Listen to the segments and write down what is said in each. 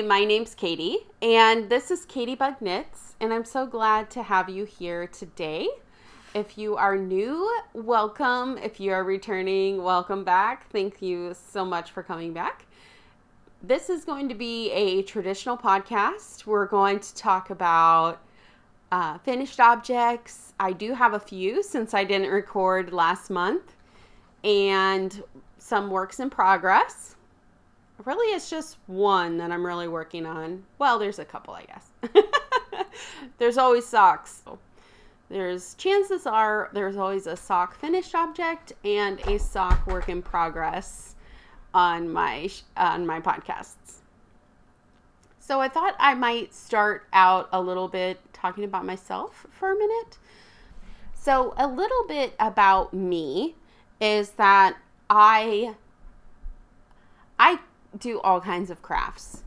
my name's Katie, and this is KatieBugKnits, and I'm so glad to have you here today. If you are new, welcome. If you are returning, welcome back. Thank you so much for coming back. This is going to be a traditional podcast. We're going to talk about finished objects. I do have a few since I didn't record last month, and some works in progress. Really, it's just one that I'm really working on. Well, there's a couple, I guess. There's always socks. Chances are there's always a sock finished object and a sock work in progress on my podcasts. So I thought I might start out a little bit talking about myself for a minute. So a little bit about me is that I do all kinds of crafts,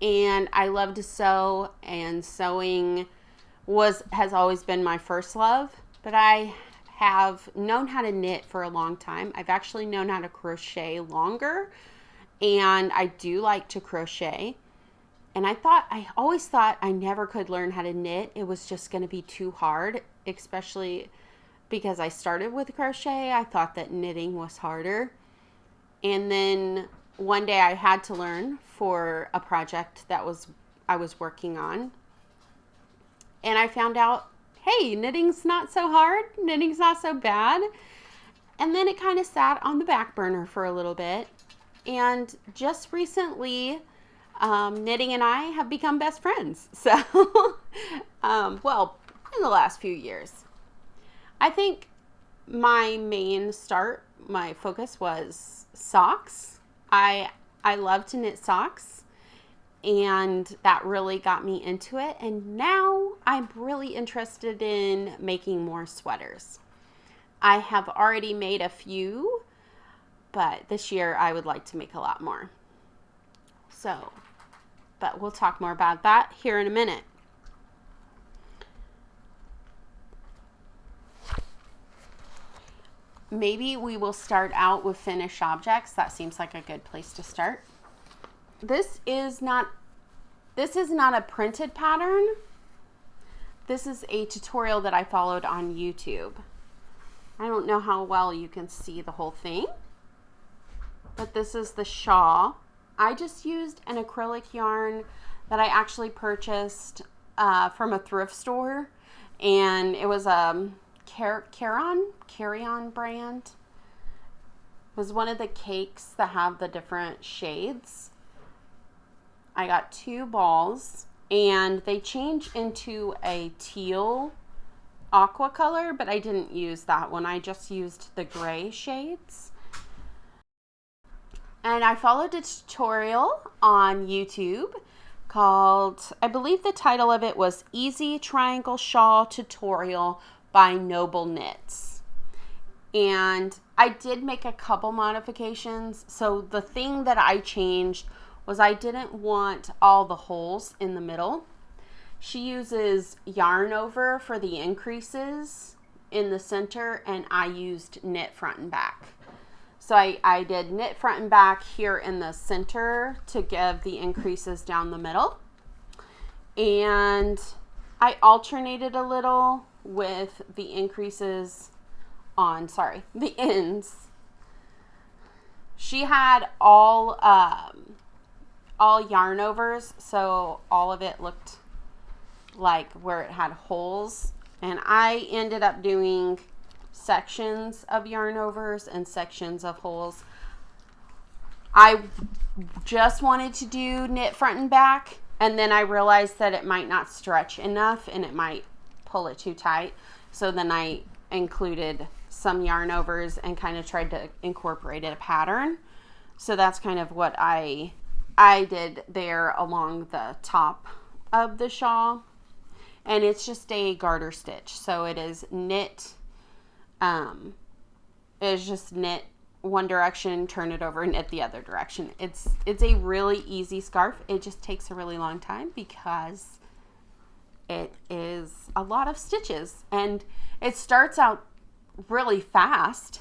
and I love to sew, and sewing has always been my first love, but I have known how to knit for a long time. I've actually known how to crochet longer, and I do like to crochet. And I always thought I never could learn how to knit. It was just going to be too hard, especially because I started with crochet. I thought that knitting was harder. And then one day I had to learn for a project that I was working on. And I found out, hey, knitting's not so hard. Knitting's not so bad. And then it kind of sat on the back burner for a little bit. And just recently, knitting and I have become best friends. So, in the last few years. I think my focus was socks. I love to knit socks, and that really got me into it. And now I'm really interested in making more sweaters. I have already made a few, but this year I would like to make a lot more. But we'll talk more about that here in a minute. Maybe we will start out with finished objects. That seems like a good place to start. This is not a printed pattern. This is a tutorial that I followed on YouTube. I don't know how well you can see the whole thing, but this is the shawl. I just used an acrylic yarn that I actually purchased from a thrift store, and it was Carry-On brand. It was one of the cakes that have the different shades. I got 2 balls, and they change into a teal aqua color, but I didn't use that one. I just used the gray shades. And I followed a tutorial on YouTube called, I believe the title of it was Easy Triangle Shawl Tutorial by Nobel Knits. And I did make a couple modifications. So the thing that I changed was I didn't want all the holes in the middle. She uses yarn over for the increases in the center, and I used knit front and back. So I did knit front and back here in the center to give the increases down the middle. And I alternated a little with the increases on, the ends. She had all yarn overs, so all of it looked like where it had holes. And I ended up doing sections of yarn overs and sections of holes. I just wanted to do knit front and back, and then I realized that it might not stretch enough and it might pull it too tight. So then I included some yarn overs and kind of tried to incorporate a pattern. So that's kind of what I did there along the top of the shawl. And it's just a garter stitch. So it is knit, it's just knit one direction, turn it over, knit the other direction. It's a really easy scarf. It just takes a really long time because it is a lot of stitches, and it starts out really fast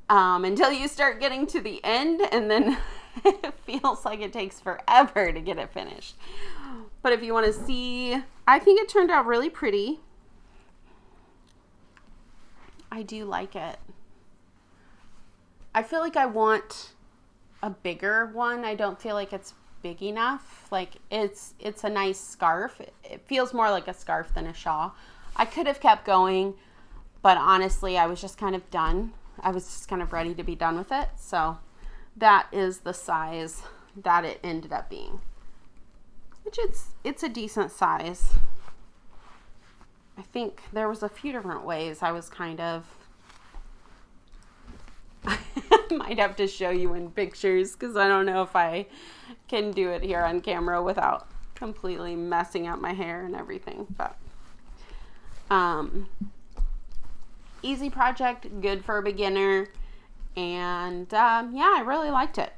until you start getting to the end, and then it feels like it takes forever to get it finished. But if you want to see, I think it turned out really pretty. I do like it. I feel like I want a bigger one. I don't feel like it's big enough. Like it's a nice scarf. It feels more like a scarf than a shawl. I could have kept going, but honestly, I was just kind of done. I was just kind of ready to be done with it. So that is the size that it ended up being, which it's a decent size. I think there was a few different ways I was kind of, I might have to show you in pictures because I don't know if I can do it here on camera without completely messing up my hair and everything. But easy project, good for a beginner, and yeah, I really liked it.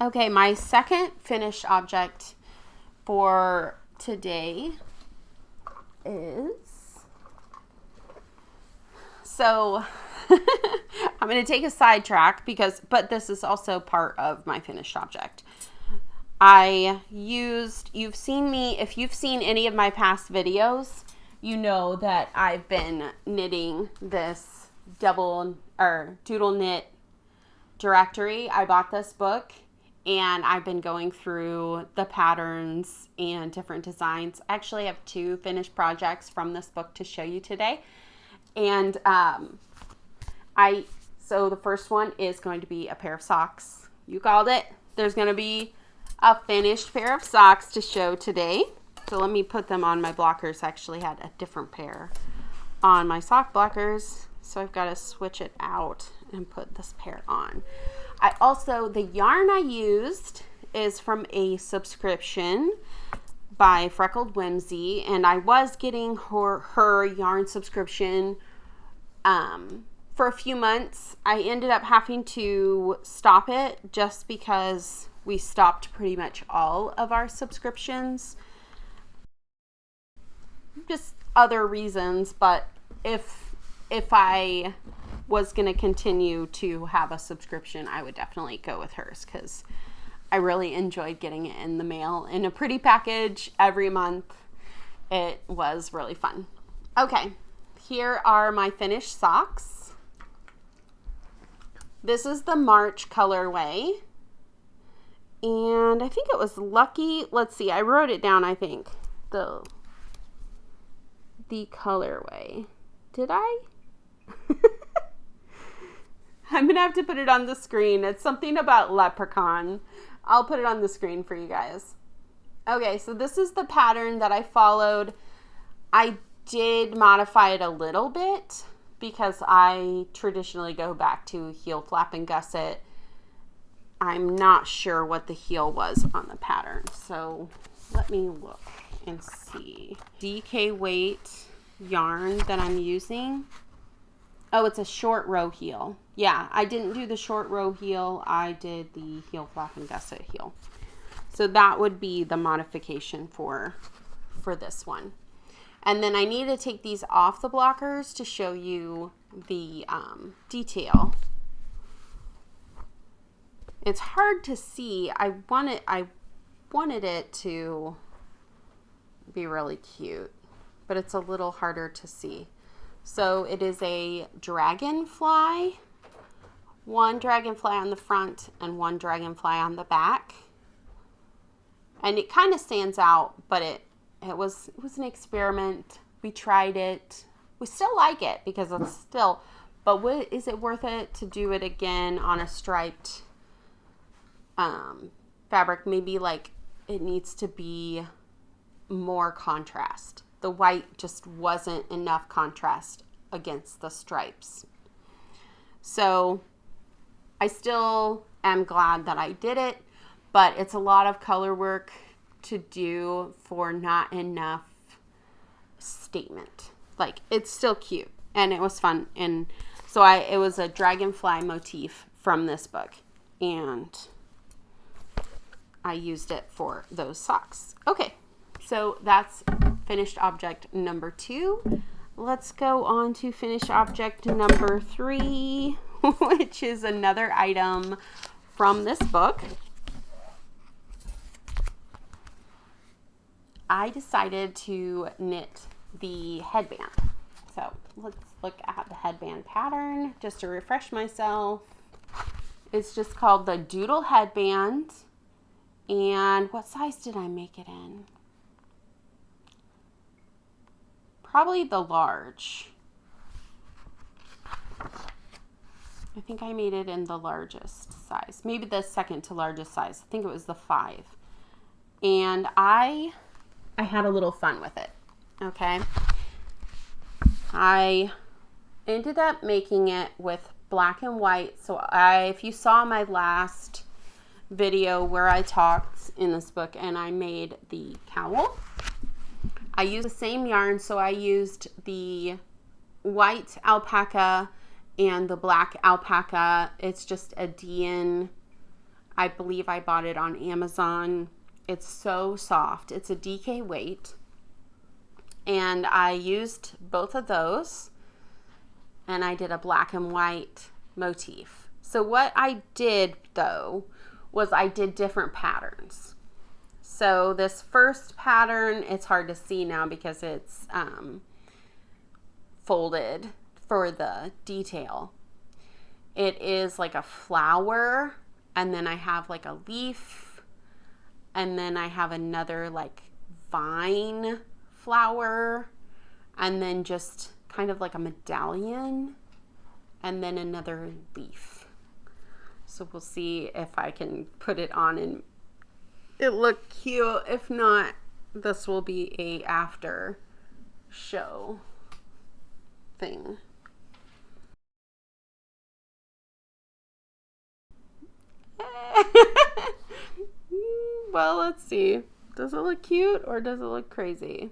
Okay, my second finished object for today is, so I'm going to take a sidetrack but this is also part of my finished object. You've seen me, if you've seen any of my past videos, you know that I've been knitting this Doodle knit directory. I bought this book and I've been going through the patterns and different designs. I actually have 2 finished projects from this book to show you today. And so the first one is going to be a pair of socks. You called it. There's going to be a finished pair of socks to show today. So let me put them on my blockers. I actually had a different pair on my sock blockers, so I've got to switch it out and put this pair on. The yarn I used is from a subscription by Freckled Whimsy, and I was getting her yarn subscription for a few months. I ended up having to stop it just because we stopped pretty much all of our subscriptions. Just other reasons, but if I was going to continue to have a subscription, I would definitely go with hers because I really enjoyed getting it in the mail in a pretty package every month. It was really fun. Okay, here are my finished socks. This is the March colorway, and I think it was Lucky. Let's see, I wrote it down, I think. The colorway. Did I? I'm gonna have to put it on the screen. It's something about leprechaun. I'll put it on the screen for you guys. Okay, so this is the pattern that I followed. I did modify it a little bit because I traditionally go back to heel flap and gusset. I'm not sure what the heel was on the pattern, so let me look and see. DK weight yarn that I'm using. Oh, it's a short row heel. Yeah, I didn't do the short row heel. I did the heel flap and gusset heel. So that would be the modification for this one. And then I need to take these off the blockers to show you the detail. It's hard to see. I wanted it to be really cute, but it's a little harder to see. So it is a dragonfly, one dragonfly on the front and one dragonfly on the back. And it kind of stands out, but it was an experiment. We tried it. We still like it because it's still, but is it worth it to do it again on a striped fabric? Maybe like it needs to be more contrast. The white just wasn't enough contrast against the stripes. So I still am glad that I did it, but it's a lot of color work to do for not enough statement. Like, it's still cute and it was fun. And so it was a dragonfly motif from this book, and I used it for those socks. Okay, so that's finished object number 2. Let's go on to finished object number 3, which is another item from this book, I decided to knit the headband. So let's look at the headband pattern just to refresh myself. It's just called the Doodle headband. And what size did I make it in? Probably the large. I think I made it in the largest size. Maybe the second to largest size. I think it was the 5. And I had a little fun with it. Okay. I ended up making it with black and white. So if you saw my last video where I talked in this book and I made the cowl, I used the same yarn. So I used the white alpaca and the black alpaca. It's just a DN. I believe I bought it on Amazon. It's so soft. It's a DK weight. And I used both of those, and I did a black and white motif. So what I did though was I did different patterns. So this first pattern, it's hard to see now because it's folded for the detail. It is like a flower, and then I have like a leaf, and then I have another like vine flower, and then just kind of like a medallion, and then another leaf. So we'll see if I can put it on and it look cute. If not, this will be a after show thing. Well, let's see. Does it look cute or does it look crazy?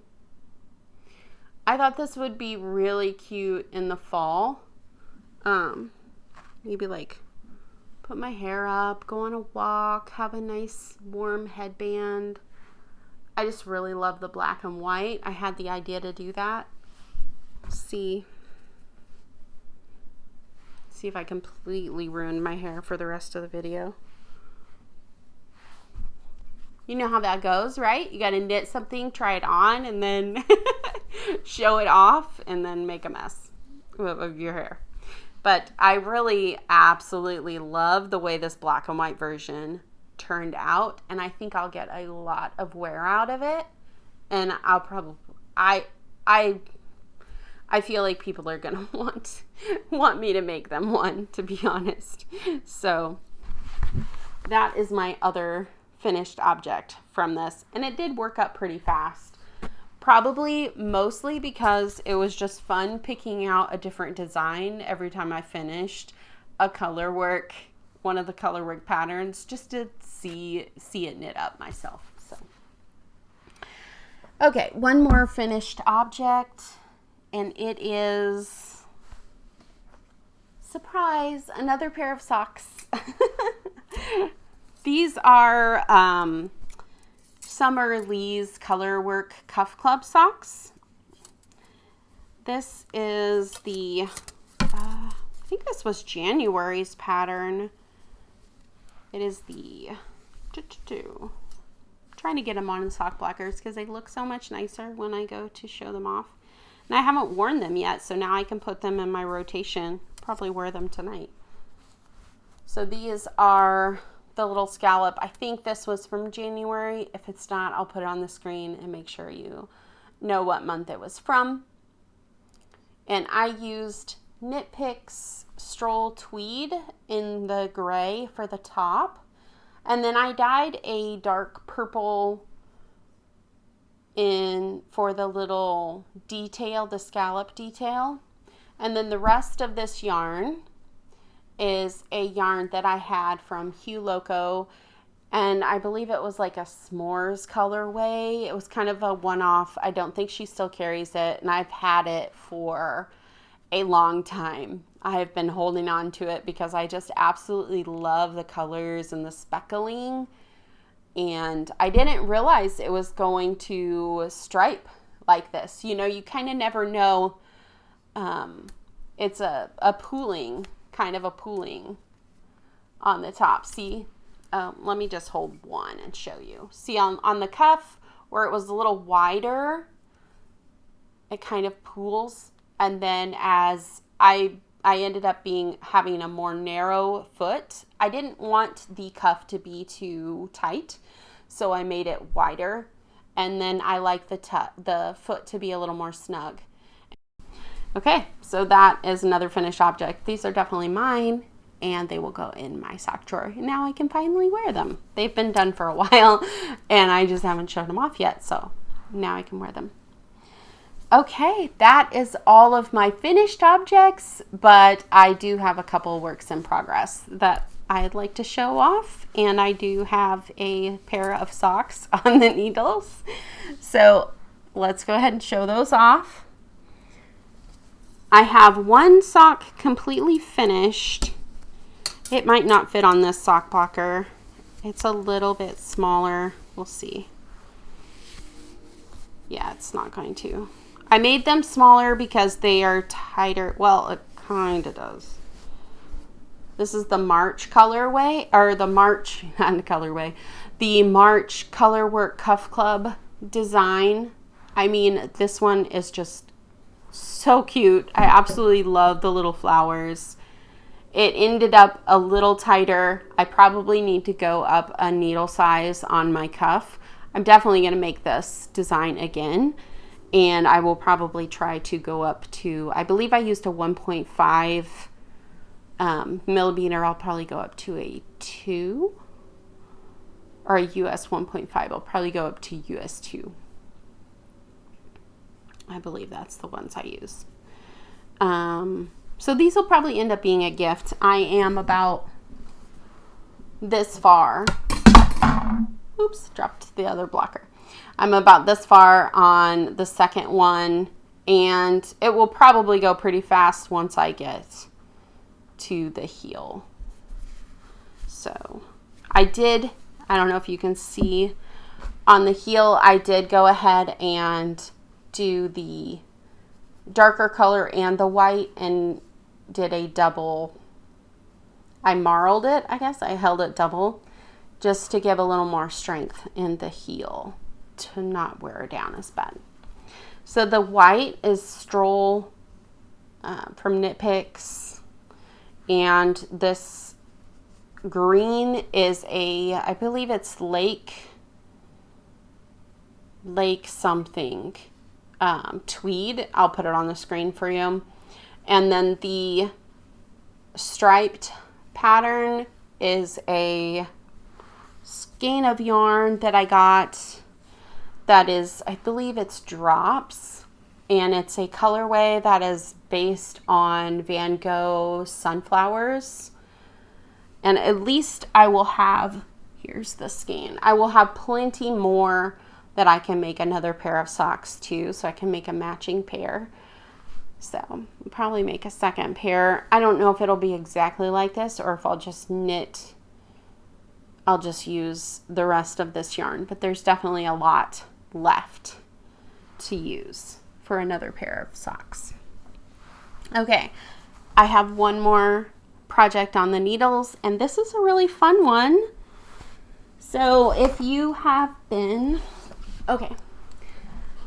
I thought this would be really cute in the fall. Maybe like put my hair up, go on a walk, have a nice warm headband. I just really love the black and white. I had the idea to do that. See if I completely ruined my hair for the rest of the video. You know how that goes, right? You got to knit something, try it on, and then show it off, and then make a mess of your hair. But I really absolutely love the way this black and white version turned out, and I think I'll get a lot of wear out of it. And I'll probably I feel like people are gonna want me to make them one, to be honest. So that is my other finished object from this, and it did work up pretty fast. Probably mostly because it was just fun picking out a different design every time I finished a Colorwork, one of the Colorwork patterns, just to see it knit up myself. So okay, one more finished object, and it is, surprise, another pair of socks. These are Summer Lee's Colorwork Cuff Club socks. This is the, I think this was January's pattern. It is the, trying to get them on the sock blockers because they look so much nicer when I go to show them off. And I haven't worn them yet, so now I can put them in my rotation. Probably wear them tonight. So these are the little scallop. I think this was from January. If it's not, I'll put it on the screen and make sure you know what month it was from. And I used Knit Picks Stroll Tweed in the gray for the top. And then I dyed a dark purple in for the little detail, the scallop detail. And then the rest of this yarn is a yarn that I had from Hue Loco, and I believe it was like a s'mores colorway. It was kind of a one-off. I don't think she still carries it, and I've had it for a long time. I have been holding on to it because I just absolutely love the colors and the speckling, and I didn't realize it was going to stripe like this. You know, you kind of never know. It's a pooling, kind of a pooling on the top. See, let me just hold one and show you. See, on the cuff where it was a little wider, it kind of pools. And then as I ended up having a more narrow foot, I didn't want the cuff to be too tight, so I made it wider. And then I like the foot to be a little more snug. Okay, so that is another finished object. These are definitely mine, and they will go in my sock drawer. Now I can finally wear them. They've been done for a while, and I just haven't shown them off yet, so now I can wear them. Okay, that is all of my finished objects, but I do have a couple works in progress that I'd like to show off, and I do have a pair of socks on the needles. So let's go ahead and show those off. I have one sock completely finished. It might not fit on this sock blocker. It's a little bit smaller. We'll see. Yeah, it's not going to. I made them smaller because they are tighter. Well, it kind of does. This is the March colorway, or the March, not the colorway, the March Colorwork Cuff Club design. I mean, this one is just so cute. I absolutely love the little flowers. It ended up a little tighter. I probably need to go up a needle size on my cuff. I'm definitely going to make this design again. And I will probably try to go up to, I believe I used a 1.5 millimeter. I'll probably go up to a 2 or a US 1.5. I'll probably go up to US 2. I believe that's the ones I use. So these will probably end up being a gift. I am about this far. Oops, dropped the other blocker. I'm about this far on the second one, and it will probably go pretty fast once I get to the heel. So I don't know if you can see on the heel, I did go ahead and do the darker color and the white and did a double. I marled it, I guess. I held it double just to give a little more strength in the heel to not wear her down as bad. So the white is Stroll from Knit Picks, and this green is I believe it's Lake something tweed. I'll put it on the screen for you. And then the striped pattern is a skein of yarn that I got that is, I believe it's Drops, and it's a colorway that is based on Van Gogh sunflowers. And at least I will have, here's the skein, I will have plenty more that I can make another pair of socks too, so I can make a matching pair. So I'll probably make a second pair. I don't know if it'll be exactly like this or if I'll just knit, I'll just use the rest of this yarn, but there's definitely a lot left to use for another pair of socks. Okay, I have one more project on the needles, and this is a really fun one. So if you have been,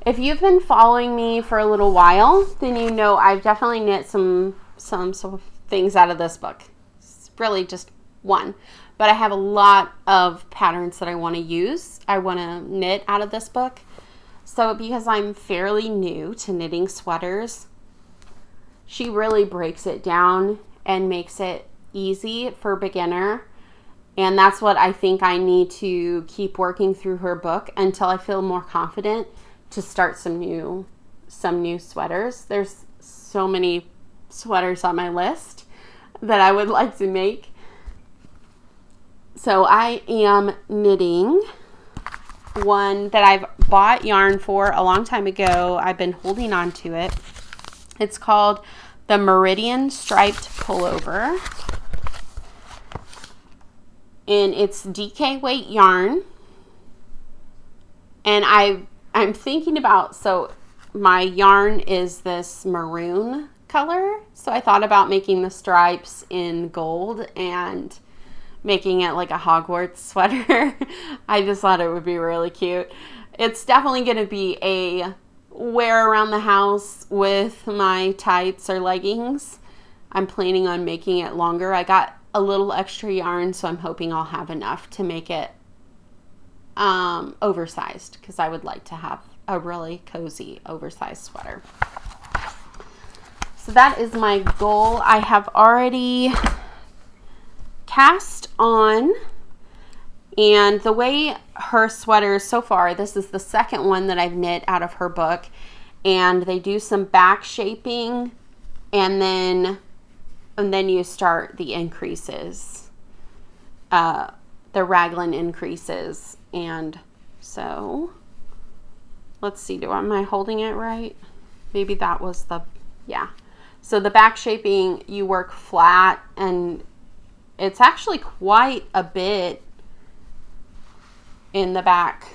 if you've been following me for a little while, then you know I've definitely knit some things out of this book. It's really just one, but I have a lot of patterns that I want to use. I want to knit out of this book. So because I'm fairly new to knitting sweaters, she really breaks it down and makes it easy for beginner. And that's what I think I need to keep working through her book until I feel more confident to start some new sweaters. There's so many sweaters on my list that I would like to make. So I am knitting one that I've bought yarn for a long time ago. I've been holding on to it. It's called the Meridian Striped Pullover. And it's DK weight yarn. And I'm thinking about, so my yarn is this maroon color. So I thought about making the stripes in gold and making it like a Hogwarts sweater. I just thought it would be really cute. It's definitely going to be a wear around the house with my tights or leggings. I'm planning on making it longer. I got a little extra yarn, so I'm hoping I'll have enough to make it oversized, because I would like to have a really cozy oversized sweater. So that is my goal. I have already cast on, and the way her sweaters so far, this is the second one that I've knit out of her book, and they do some back shaping, and then you start the increases, the raglan increases. And so let's see, am I holding it right? Maybe that was the, yeah. So the back shaping, you work flat, and it's actually quite a bit in the back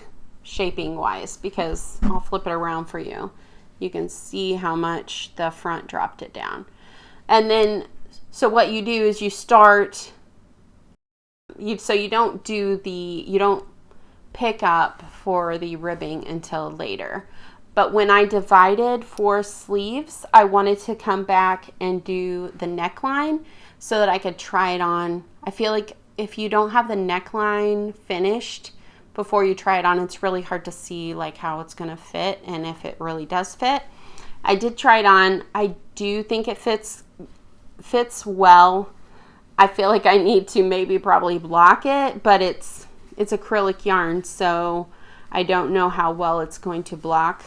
shaping wise, because I'll flip it around for you. You can see how much the front dropped it down. And then, so what you do is you start, so you don't pick up for the ribbing until later. But when I divided for sleeves, I wanted to come back and do the neckline so that I could try it on. I feel like if you don't have the neckline finished before you try it on, it's really hard to see like how it's going to fit and if it really does fit. I did try it on. I do think it fits well. I feel like I need to maybe probably block it, but it's acrylic yarn, so I don't know how well it's going to block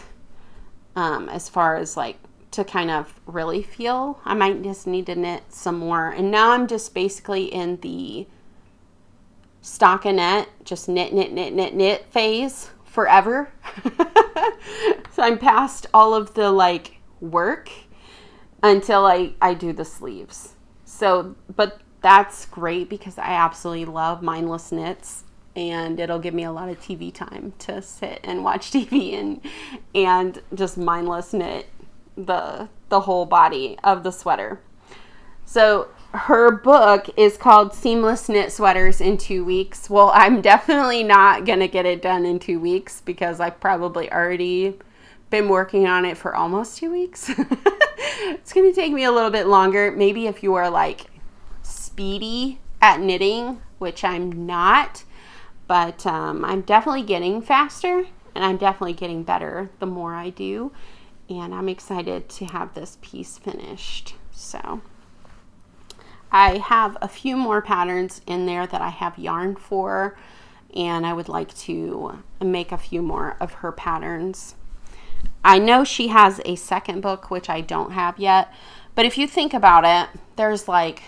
as far as like to kind of really feel. I might just need to knit some more. And now I'm just basically in the stockinette, just knit phase forever. So I'm past all of the like work until I do the sleeves. So, but that's great because I absolutely love mindless knits, and it'll give me a lot of TV time to sit and watch TV and just mindless knit the whole body of the sweater. So her book is called Seamless Knit Sweaters in 2 Weeks. Well, I'm definitely not going to get it done in 2 weeks because I've probably already been working on it for almost 2 weeks. It's going to take me a little bit longer. Maybe if you are like speedy at knitting, which I'm not, but I'm definitely getting faster, and I'm definitely getting better the more I do. And I'm excited to have this piece finished. So I have a few more patterns in there that I have yarn for, and I would like to make a few more of her patterns. I know she has a second book, which I don't have yet, but if you think about it, there's like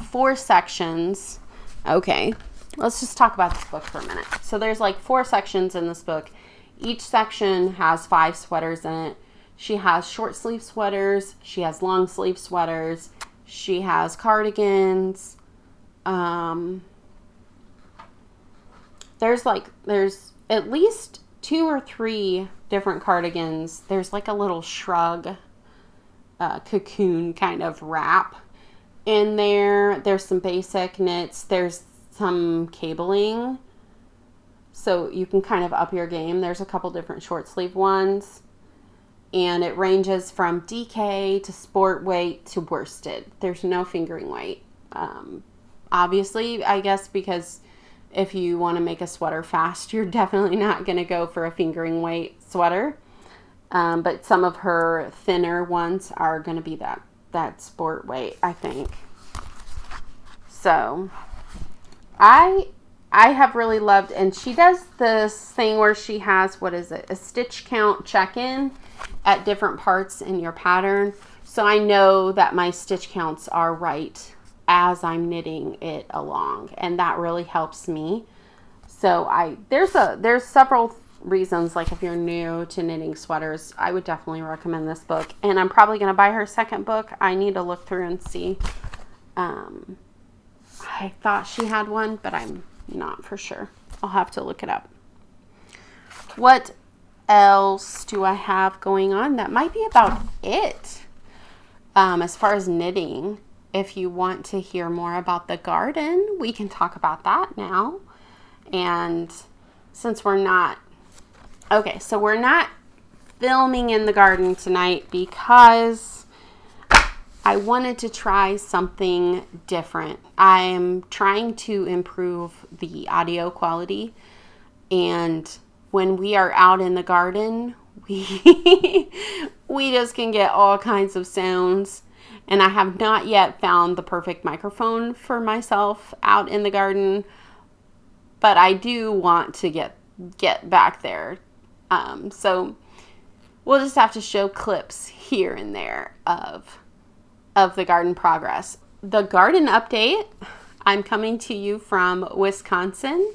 4 sections. Okay, let's just talk about this book for a minute. So there's like 4 sections in this book. Each section has 5 sweaters in it. She has short sleeve sweaters. She has long sleeve sweaters. She has cardigans. There's at least 2 or 3 different cardigans. There's like a little shrug, cocoon kind of wrap in there. There's some basic knits. There's some cabling, so you can kind of up your game. There's a couple different short sleeve ones, and it ranges from DK to sport weight to worsted. There's no fingering weight. Obviously, I guess because if you want to make a sweater fast, you're definitely not going to go for a fingering weight sweater. But some of her thinner ones are going to be that sport weight, I think. So I have really loved, and she does this thing where she has, what is it, a stitch count check-in at different parts in your pattern. So I know that my stitch counts are right as I'm knitting it along, and that really helps me. So there's several reasons, like if you're new to knitting sweaters, I would definitely recommend this book, and I'm probably going to buy her second book. I need to look through and see. I thought she had one, but I'm not for sure. I'll have to look it up. What else do I have going on? That might be about it as far as knitting. if you want to hear more about the garden, we can talk about that now. And since we're not filming in the garden tonight because I wanted to try something different. I'm trying to improve the audio quality, and when we are out in the garden, we just can get all kinds of sounds, and I have not yet found the perfect microphone for myself out in the garden, but I do want to get back there. So we'll just have to show clips here and there of the garden progress. The garden update, I'm coming to you from Wisconsin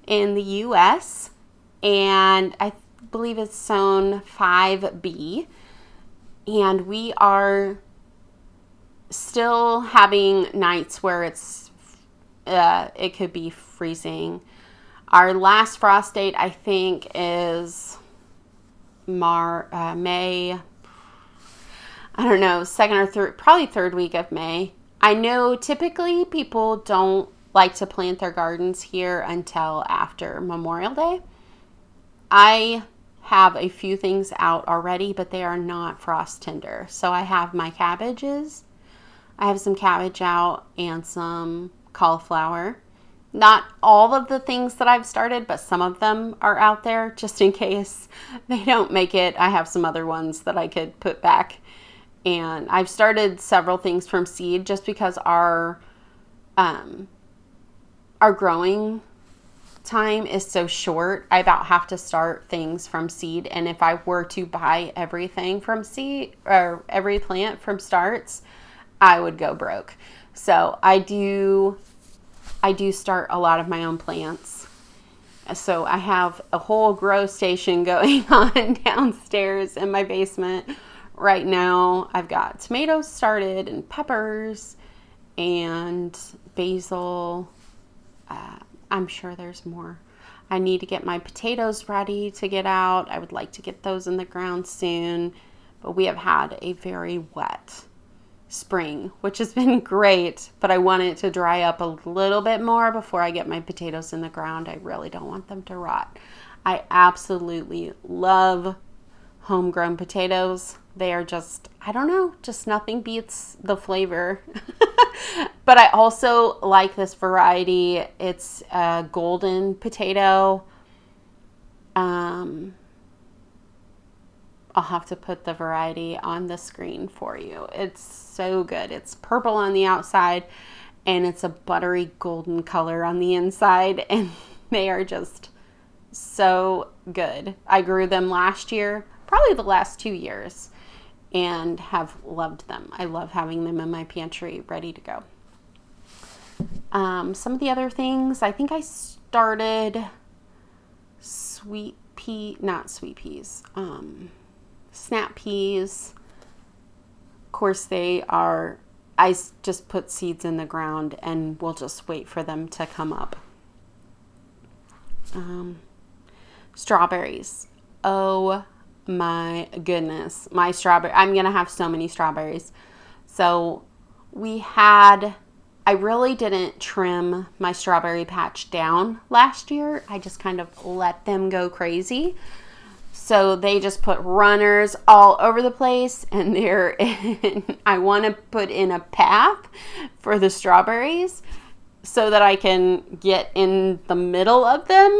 in the U.S., and I believe it's zone 5B, and we are still having nights where it could be freezing. Our last frost date, I think, is May, I don't know, second or third, probably third week of May. I know typically people don't like to plant their gardens here until after Memorial Day. I have a few things out already, but they are not frost tender. So I have my cabbages. I have some cabbage out and some cauliflower. Not all of the things that I've started, but some of them are out there just in case they don't make it. I have some other ones that I could put back. And I've started several things from seed just because our growing time is so short. I about have to start things from seed. And if I were to buy everything from seed or every plant from starts, I would go broke. So I do start a lot of my own plants. So I have a whole grow station going on downstairs in my basement. Right now, I've got tomatoes started and peppers and basil. I'm sure there's more. I need to get my potatoes ready to get out. I would like to get those in the ground soon. But we have had a very wet spring, which has been great. But I want it to dry up a little bit more before I get my potatoes in the ground. I really don't want them to rot. I absolutely love homegrown potatoes. They are just, I don't know, just nothing beats the flavor. But I also like this variety. It's a golden potato. I'll have to put the variety on the screen for you. It's so good. It's purple on the outside and it's a buttery golden color on the inside, and they are just so good. I grew them last year, probably the last 2 years, and have loved them. I love having them in my pantry ready to go. Some of the other things, I think I started snap peas. Of course, I just put seeds in the ground and we'll just wait for them to come up. Strawberries. Oh my goodness. I'm going to have so many strawberries. So I really didn't trim my strawberry patch down last year. I just kind of let them go crazy. So they just put runners all over the place, and I want to put in a path for the strawberries so that I can get in the middle of them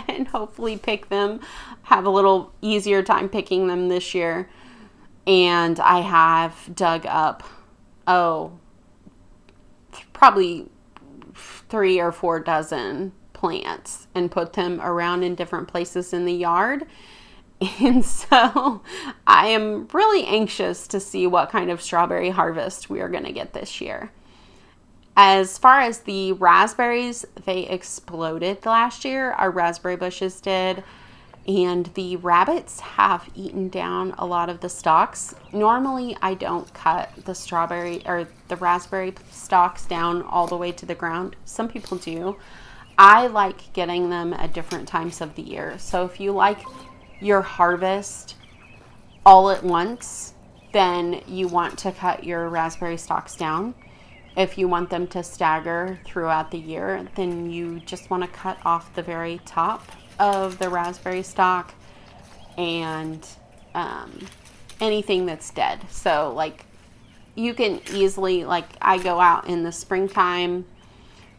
and hopefully pick them, have a little easier time picking them this year. And I have dug up, probably 3 or 4 dozen plants and put them around in different places in the yard. And so I am really anxious to see what kind of strawberry harvest we are going to get this year. As far as the raspberries, they exploded last year. Our raspberry bushes did. And the rabbits have eaten down a lot of the stalks. Normally, I don't cut the strawberry or the raspberry stalks down all the way to the ground. Some people do. I like getting them at different times of the year. So if you like your harvest all at once, then you want to cut your raspberry stalks down. If you want them to stagger throughout the year, then you just want to cut off the very top of the raspberry stalk and anything that's dead. So like you can easily, like I go out in the springtime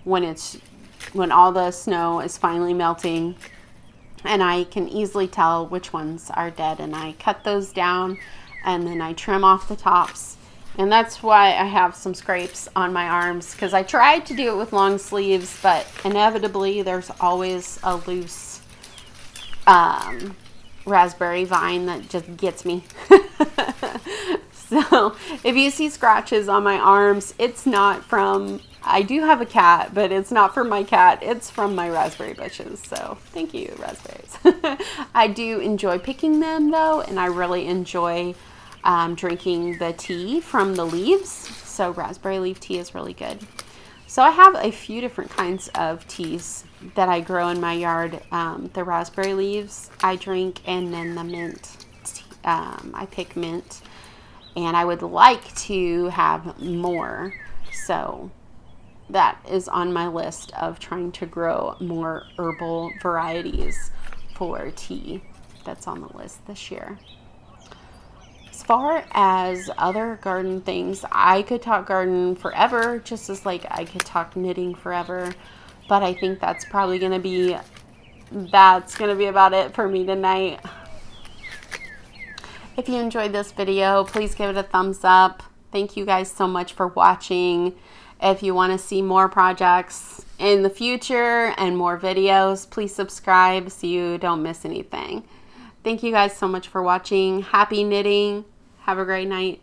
when all the snow is finally melting, and I can easily tell which ones are dead, and I cut those down and then I trim off the tops. And that's why I have some scrapes on my arms, because I tried to do it with long sleeves, but inevitably there's always a loose raspberry vine that just gets me. So if you see scratches on my arms, it's not from, I do have a cat, but it's not from my cat. It's from my raspberry bushes. So thank you, raspberries. I do enjoy picking them though, and I really enjoy drinking the tea from the leaves. So raspberry leaf tea is really good. So I have a few different kinds of teas that I grow in my yard. The raspberry leaves I drink, and then the mint. I pick mint, and I would like to have more. So that is on my list of trying to grow more herbal varieties for tea. That's on the list this year. As far as other garden things, I could talk garden forever, just as like I could talk knitting forever, but I think that's probably going to be about it for me tonight. If you enjoyed this video, please give it a thumbs up. Thank you guys so much for watching. If you want to see more projects in the future and more videos, please subscribe so you don't miss anything. Thank you guys so much for watching. Happy knitting. Have a great night.